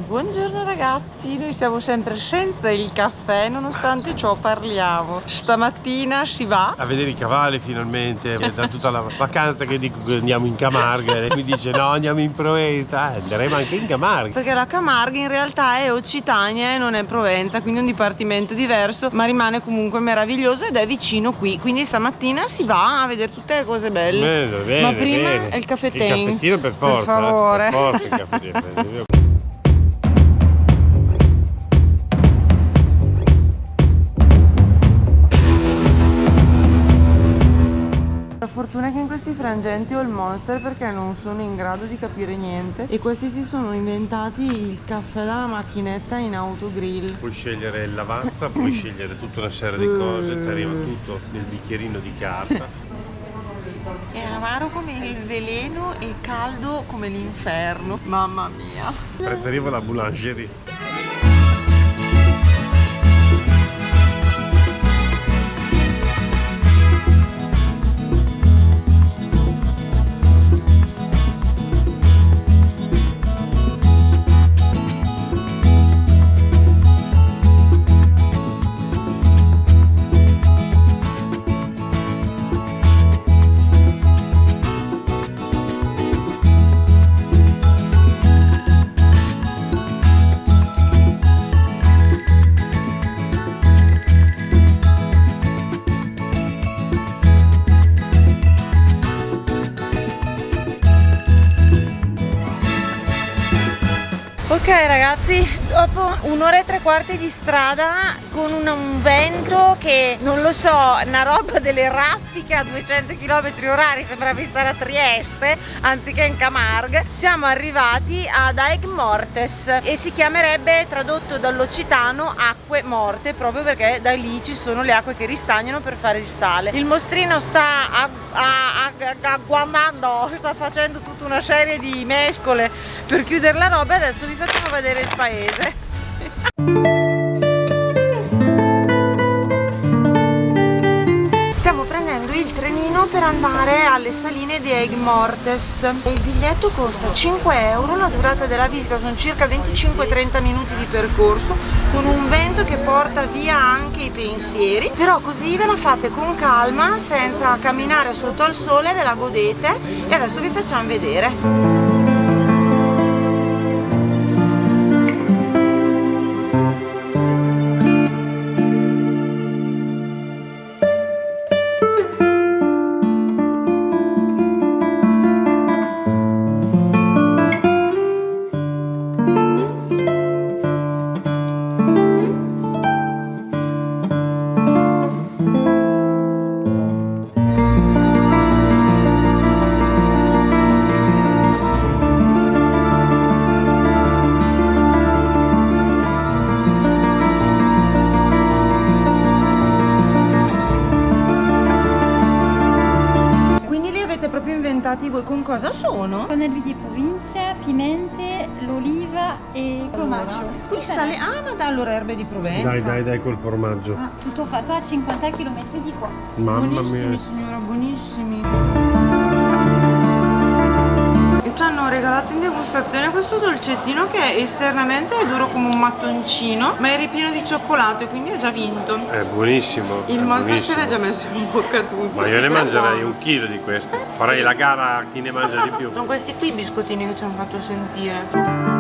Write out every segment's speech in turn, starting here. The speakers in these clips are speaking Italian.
Buongiorno ragazzi, noi siamo sempre senza il caffè, nonostante ciò parliamo. Stamattina si va a vedere i cavalli finalmente, da tutta la vacanza che dico che andiamo in Camargue, e mi dice no, andiamo in Provenza, andremo anche in Camargue. Perché la Camargue in realtà è Occitania e non è Provenza, quindi è un dipartimento diverso, ma rimane comunque meraviglioso ed è vicino qui. Quindi stamattina si va a vedere tutte le cose belle. Bene, ma prima bene. è il caffettino. Il caffettino per forza, per favore. Per forza il caffettino. La fortuna è che in questi frangenti ho il Monster perché non sono in grado di capire niente e questi si sono inventati il caffè dalla macchinetta in autogrill. Puoi scegliere il lavazza, puoi scegliere tutta una serie di cose, ti arriva tutto nel bicchierino di carta. È amaro come il veleno e caldo come l'inferno. Mamma mia. Preferivo la boulangerie. Ok ragazzi, dopo un'ora e tre quarti di strada con un vento che non lo so, una roba delle raffiche a 200 km/h, sembrava di stare a Trieste anziché in Camargue, siamo arrivati ad Aigues-Mortes e si chiamerebbe, tradotto dall'occitano, acque morte, proprio perché da lì ci sono le acque che ristagnano per fare il sale. Il mostrino sta agguantando, sta facendo tutta una serie di mescole per chiudere la roba e adesso vi facciamo vedere il paese. Stiamo prendendo il trenino per andare alle saline di Aigues-Mortes. Il biglietto costa 5 euro, la durata della visita sono circa 25-30 minuti di percorso, con un vento che porta via anche i pensieri, però così ve la fate con calma, senza camminare sotto al sole, ve la godete e adesso vi facciamo vedere. Voi con cosa sono? Pannelli di Provincia, pimente, l'oliva e il formaggio. Qui sale, ma allora erbe di Provenza. Dai col formaggio. Tutto fatto a 50 km di qua. Mamma buonissimi mia. Signora, buonissimi. Ci hanno regalato in degustazione questo dolcettino che esternamente è duro come un mattoncino, ma è ripieno di cioccolato e quindi ha già vinto. È buonissimo. Il Monster se l'è già messo in bocca tutto. Ma io ne mangerei un chilo di questo. Farei la gara a chi ne mangia di più. Sono questi qui i biscottini che ci hanno fatto sentire.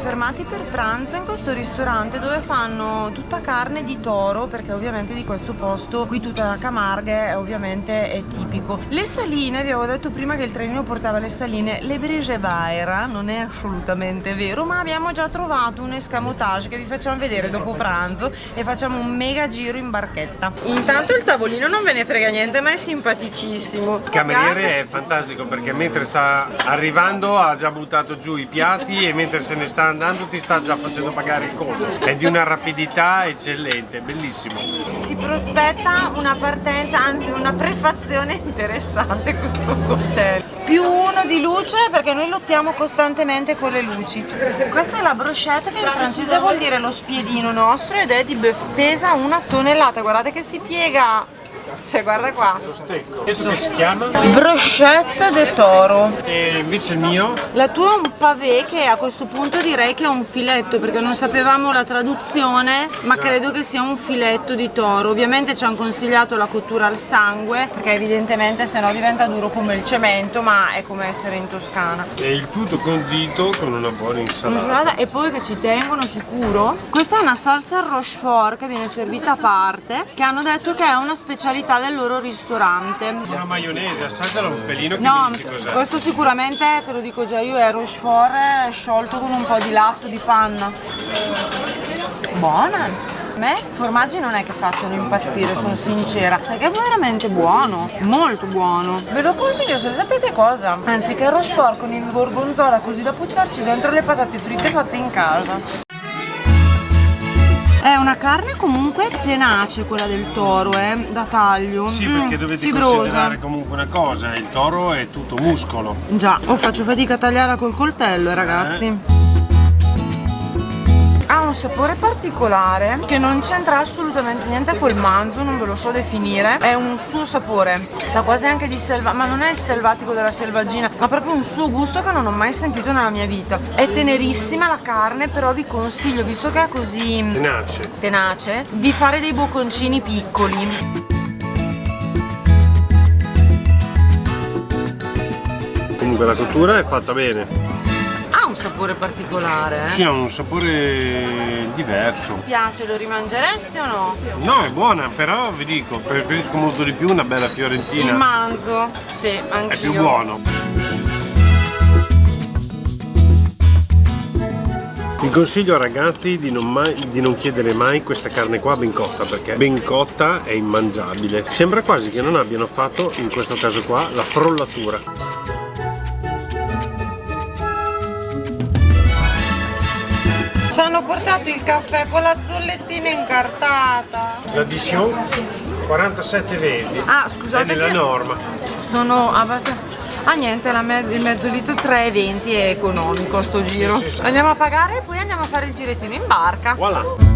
Fermati per pranzo in questo ristorante dove fanno tutta carne di toro, perché ovviamente di questo posto qui tutta la Camargue ovviamente è tipico. Le saline, vi avevo detto prima che il trenino portava le saline, le Brisevaira, non è assolutamente vero, ma abbiamo già trovato un escamotage che vi facciamo vedere dopo pranzo e facciamo un mega giro in barchetta. Intanto il tavolino non ve ne frega niente, ma è simpaticissimo. Il cameriere è fantastico perché mentre sta arrivando ha già buttato giù i piatti e mentre se ne sta andando ti sta già facendo pagare il conto. È di una rapidità eccellente, bellissimo. Si prospetta una partenza, anzi una prefazione interessante questo cocktail. Più uno di luce perché noi lottiamo costantemente con le luci. Questa è la brochette che in francese vuol dire lo spiedino nostro ed è di bœuf, pesa 1 tonnellata, guardate che si piega Cioè, guarda qua. Lo stecco. Questo che si chiama? Brochette de toro. E invece il mio? La tua è un pavé che a questo punto direi che è un filetto, perché non sapevamo la traduzione, ma credo che sia un filetto di toro. Ovviamente ci hanno consigliato la cottura al sangue, perché evidentemente sennò diventa duro come il cemento, ma è come essere in Toscana. E il tutto condito con una buona insalata. E poi che ci tengono sicuro. Questa è una salsa al rochefort che viene servita a parte, che hanno detto che è una specialità del loro ristorante. Una maionese, assaggiala un pelino che No, mi dici cos'è. questo sicuramente, te lo dico già io, è rochefort sciolto con un po' di latte di panna. Buona! A me i formaggi non è che facciano impazzire, sono sincera. Sai che è veramente buono, molto buono. Ve lo consiglio se sapete cosa. Anziché il rochefort con il gorgonzola così da pucciarci dentro le patate fritte fatte in casa. È una carne comunque tenace quella del toro, da taglio. Sì, perché dovete fibrosa. considerare comunque una cosa, il toro è tutto muscolo. Già, faccio fatica a tagliarla col coltello, ragazzi. Ha un sapore particolare che non c'entra assolutamente niente col manzo, non ve lo so definire. È un suo sapore, sa quasi anche di ma non è il selvatico della selvaggina, ha proprio un suo gusto che non ho mai sentito nella mia vita. È tenerissima la carne, però vi consiglio, visto che è così tenace, di fare dei bocconcini piccoli. Comunque la cottura è fatta bene. Ha un sapore particolare, Sì, ha un sapore diverso. Ti piace, lo rimangeresti o no? No, è buona, però vi dico, preferisco molto di più una bella fiorentina. Il manzo, sì, anch'io. È più buono. Vi consiglio ragazzi di non chiedere mai questa carne qua ben cotta, perché ben cotta è immangiabile. Sembra quasi che non abbiano fatto, in questo caso qua, la frollatura. Ci hanno portato il caffè con la zollettina incartata. L'addition 47,20. Ah, scusate. È nella che norma. sono abbastanza. Ah niente, il mezzo litro 3,20 è economico sto giro. Sì. Andiamo a pagare e poi andiamo a fare il girettino in barca. Voilà.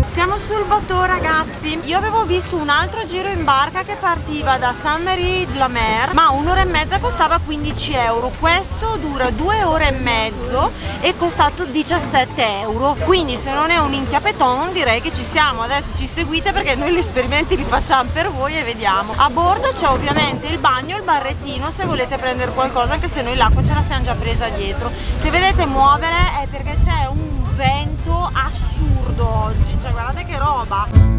Siamo sul bateau ragazzi. Io avevo visto un altro giro in barca che partiva da Saint-Marie-de-la-Mer, ma un'ora e mezza costava 15 euro. Questo dura 2 ore e mezzo e è costato 17 euro. Quindi se non è un inchiapeton direi che ci siamo. Adesso ci seguite perché noi gli esperimenti li facciamo per voi e vediamo. A bordo c'è ovviamente il bagno, il barrettino se volete prendere qualcosa, anche se noi l'acqua ce la siamo già presa dietro. Se vedete muovere è perché c'è un vento assurdo oggi, cioè guardate che roba.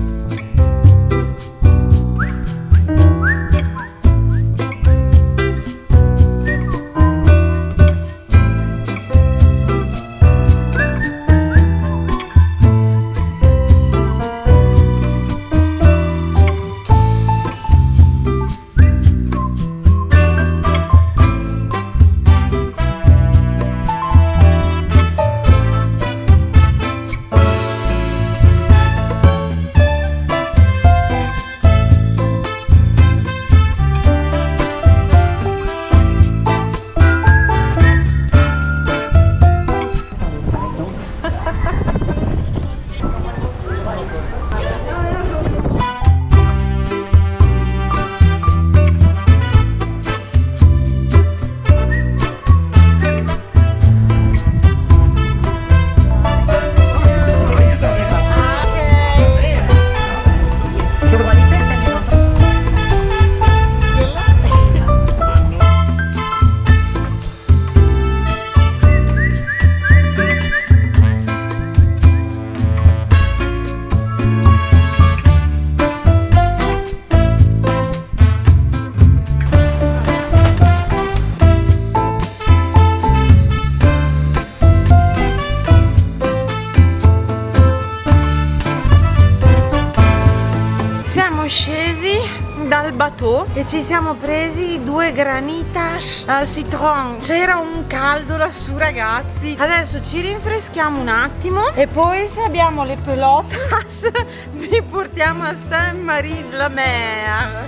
Dal bateau e ci siamo presi 2 granitas al citron. C'era un caldo lassù ragazzi. Adesso ci rinfreschiamo un attimo e poi se abbiamo le pelotas vi portiamo a Saint-Marie-de-la-Mer.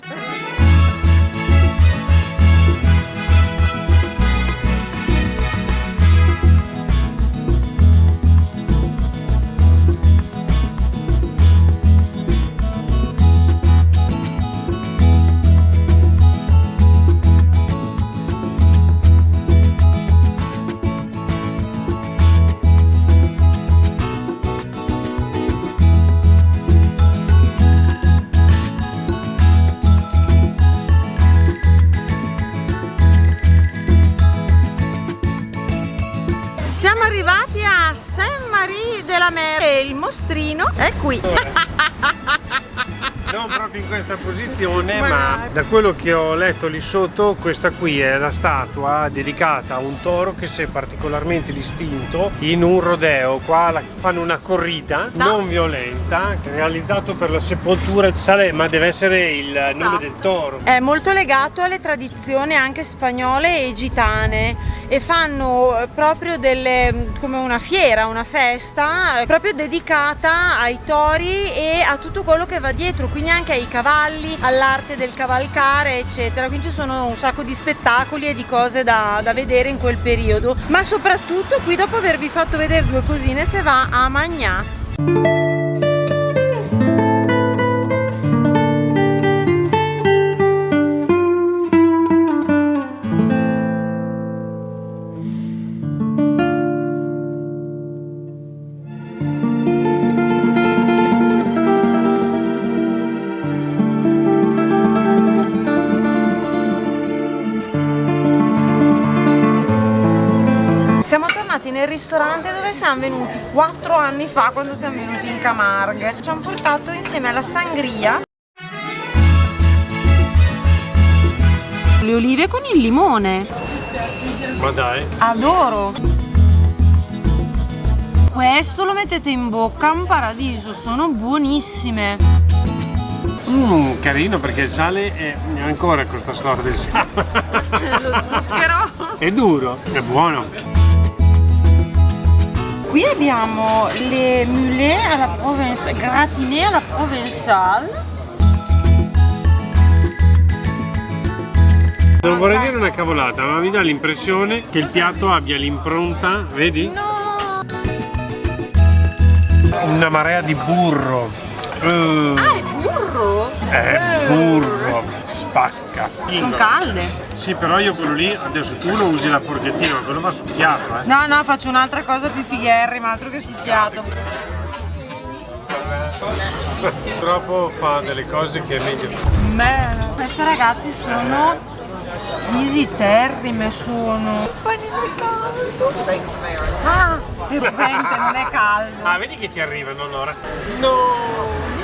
mostrino è qui. Non proprio in questa posizione, ma da quello che ho letto lì sotto, questa qui è la statua dedicata a un toro che si è particolarmente distinto in un rodeo. Qua fanno una corrida non violenta, realizzato per la sepoltura di Salema, deve essere il nome del toro. È molto legato alle tradizioni anche spagnole e gitane e fanno proprio come una fiera, una festa proprio dedicata ai tori e a tutto quello che va dietro, quindi anche ai cavalli, all'arte del cavalcare eccetera. Quindi ci sono un sacco di spettacoli e di cose da vedere in quel periodo, ma soprattutto qui, dopo avervi fatto vedere due cosine, se va a Magnà. Siamo tornati nel ristorante dove siamo venuti 4 anni fa, quando siamo venuti in Camargue. Ci hanno portato insieme alla sangria le olive con il limone. Ma dai, Adoro! Questo lo mettete in bocca, un paradiso, sono buonissime. carino, perché il sale è ancora questa storia del sale. Lo zucchero. È duro, è buono. Qui abbiamo le mulets alla Provence, gratiné alla provençale. Non vorrei dire una cavolata, ma mi dà l'impressione che il piatto abbia l'impronta, vedi? No! Una marea di burro. Ah, è burro? È burro, spacca. Sono calde. Sì, però io quello lì, adesso tu lo usi la forchettina, ma quello va succhiato, eh. No, no, faccio un'altra cosa più figherrima, altro che succhiato. Purtroppo fa delle cose che è meglio. Bene. Queste ragazzi sono squisiterrime, sono. Panino caldo. Ah, veramente non è caldo. Ah, vedi che ti arrivano allora? No!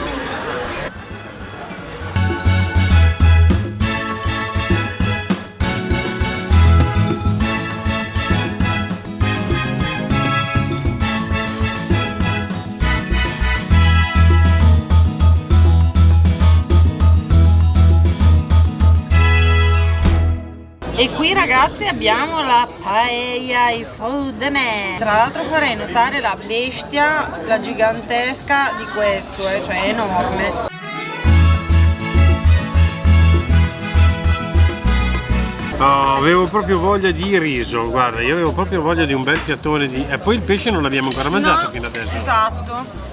E qui ragazzi abbiamo la paella, il faux de mer. Tra l'altro farei notare la bestia, la gigantesca di questo, cioè è enorme. Oh, avevo proprio voglia di riso, guarda, io avevo proprio voglia di un bel piattone di... E poi il pesce non l'abbiamo ancora mangiato No, fino adesso. Esatto.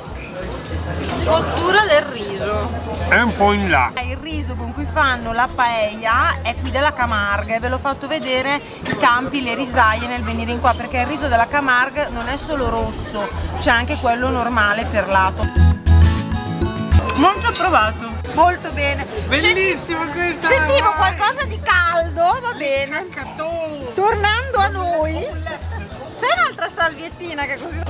Cottura del riso. È un po' in là. Il riso con cui fanno la paella è qui della Camargue, ve l'ho fatto vedere i campi, le risaie nel venire in qua, perché il riso della Camargue non è solo rosso, c'è anche quello normale perlato. Molto approvato, molto bene. Bellissimo questa! Sentivo qualcosa di caldo, va bene. Tornando a noi, c'è un'altra salviettina che così.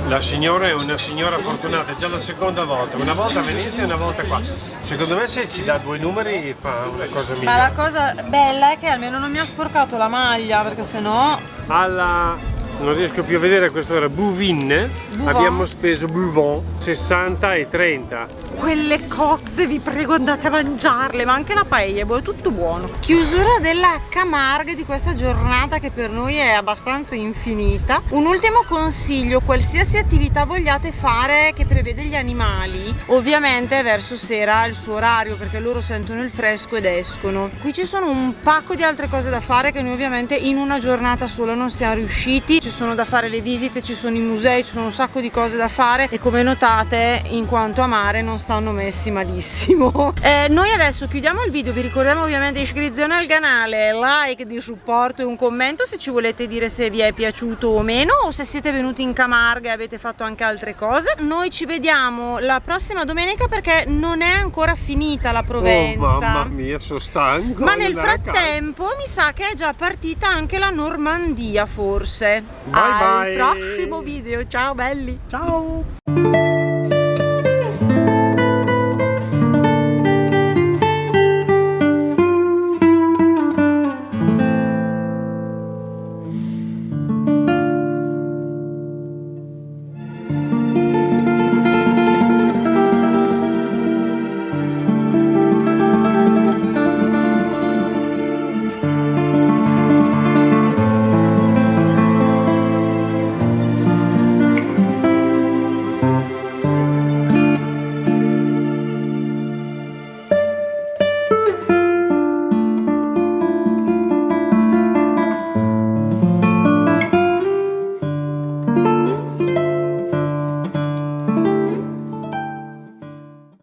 La signora è una signora fortunata, è già la seconda volta, una volta a Venezia e una volta qua. Secondo me se ci dà 2 numeri fa una cosa migliore. Ma la cosa bella è che almeno non mi ha sporcato la maglia, perché sennò. Non riesco più a vedere, questo era Bouvin, abbiamo speso Bouvon 60 e 30. Quelle cozze, vi prego, andate a mangiarle, ma anche la paella, è tutto buono. Chiusura della Camargue di questa giornata che per noi è abbastanza infinita. Un ultimo consiglio: qualsiasi attività vogliate fare che prevede gli animali, ovviamente verso sera il suo orario, perché loro sentono il fresco ed escono. Qui ci sono un pacco di altre cose da fare che noi ovviamente in una giornata sola non siamo riusciti. Ci sono da fare le visite, ci sono i musei, ci sono un sacco di cose da fare e come notate, in quanto a mare, non stanno messi malissimo. Noi adesso chiudiamo il video, vi ricordiamo ovviamente iscrizione al canale, like di supporto e un commento se ci volete dire se vi è piaciuto o meno, o se siete venuti in Camargue e avete fatto anche altre cose. Noi ci vediamo la prossima domenica perché non è ancora finita la Provenza. Oh mamma mia, sono stanco. Ma nel frattempo mi sa che è già partita anche la Normandia, forse. Bye bye. Al prossimo video, ciao belli. Ciao.